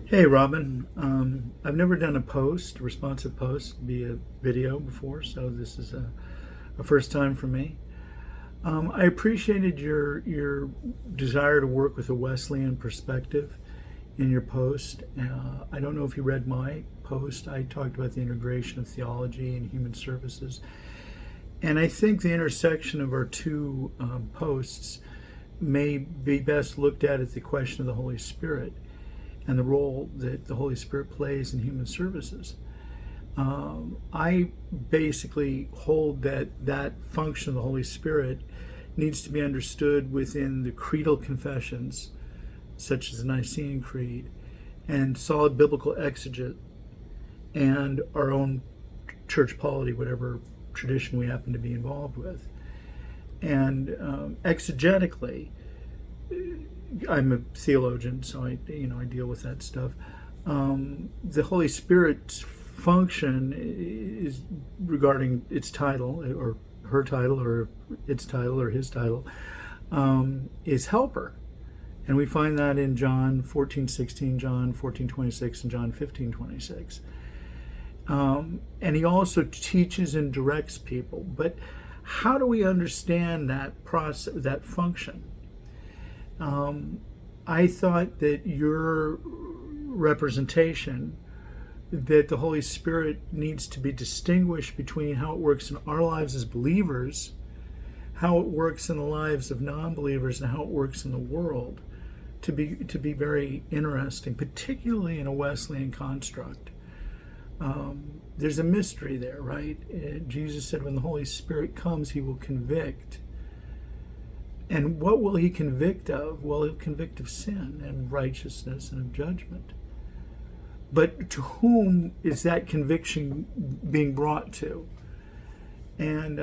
Hey, Robin. I've never done a responsive post via video before, so this is a first time for me. I appreciated your desire to work with a Wesleyan perspective in your post. I don't know if you read my post. I talked about the integration of theology and human services, and I think the intersection of our two posts may be best looked at the question of the Holy Spirit and the role that the Holy Spirit plays in human services. I basically hold that function of the Holy Spirit needs to be understood within the creedal confessions, such as the Nicene Creed, and solid biblical exeget, and our own church polity, whatever tradition we happen to be involved with. And exegetically, I'm a theologian, so I deal with that stuff. The Holy Spirit's function is regarding its title, or her title, or its title, or his title, is helper, and we find that in John 14:16, John 14:26, and John 15:26. And he also teaches and directs people. But how do we understand that process, that function? I thought that your representation, that the Holy Spirit needs to be distinguished between how it works in our lives as believers, how it works in the lives of non-believers, and how it works in the world, to be very interesting, particularly in a Wesleyan construct. There's a mystery there, right? Jesus said when the Holy Spirit comes, he will convict. And what will he convict of? Well, he'll convict of sin and righteousness and of judgment. But to whom is that conviction being brought to? And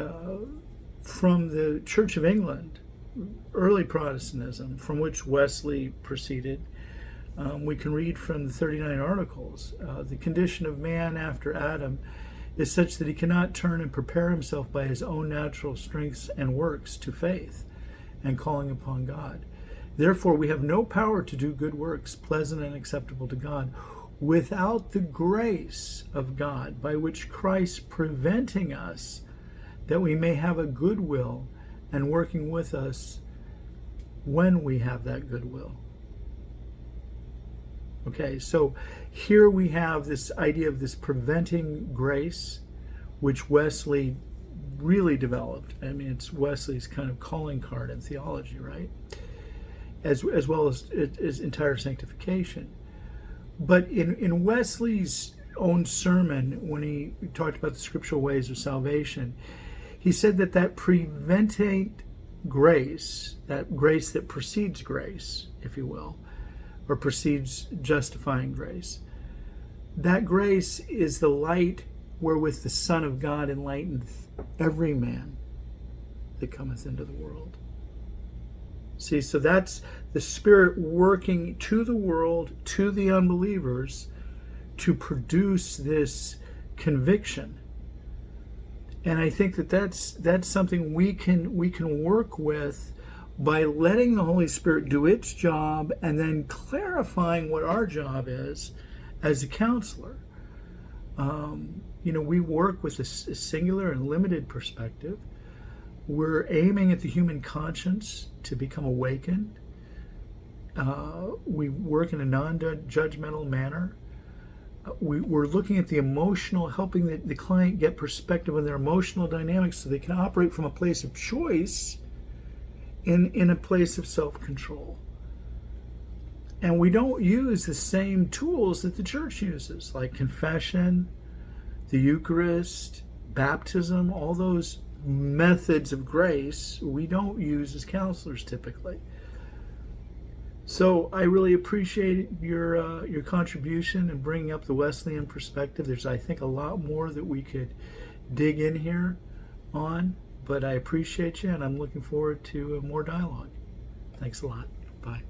from the Church of England, early Protestantism, from which Wesley proceeded, we can read from the 39 Articles, the condition of man after Adam is such that he cannot turn and prepare himself by his own natural strengths and works to faith and calling upon God. Therefore, we have no power to do good works, pleasant and acceptable to God, without the grace of God, by which Christ preventing us, that we may have a good will, and working with us when we have that good will. Okay, so here we have this idea of this preventing grace, which Wesley really developed. I mean, it's Wesley's kind of calling card in theology, right? As well as entire sanctification. But in Wesley's own sermon, when he talked about the scriptural ways of salvation, he said that preventing grace, that grace that precedes grace, if you will, or precedes justifying grace, that grace is the light wherewith the Son of God enlighteneth every man that cometh into the world. See, so that's the Spirit working to the world, to the unbelievers, to produce this conviction. And I think that's something we can work with by letting the Holy Spirit do its job and then clarifying what our job is as a counselor. We work with a singular and limited perspective. We're aiming at the human conscience to become awakened. We work in a non-judgmental manner. We're looking at the emotional, helping the client get perspective on their emotional dynamics so they can operate from a place of choice in a place of self-control. And we don't use the same tools that the church uses, like confession, the Eucharist, baptism, all those methods of grace we don't use as counselors typically. So I really appreciate your contribution in bringing up the Wesleyan perspective. There's, I think, a lot more that we could dig in here on, but I appreciate you, and I'm looking forward to more dialogue. Thanks a lot. Bye.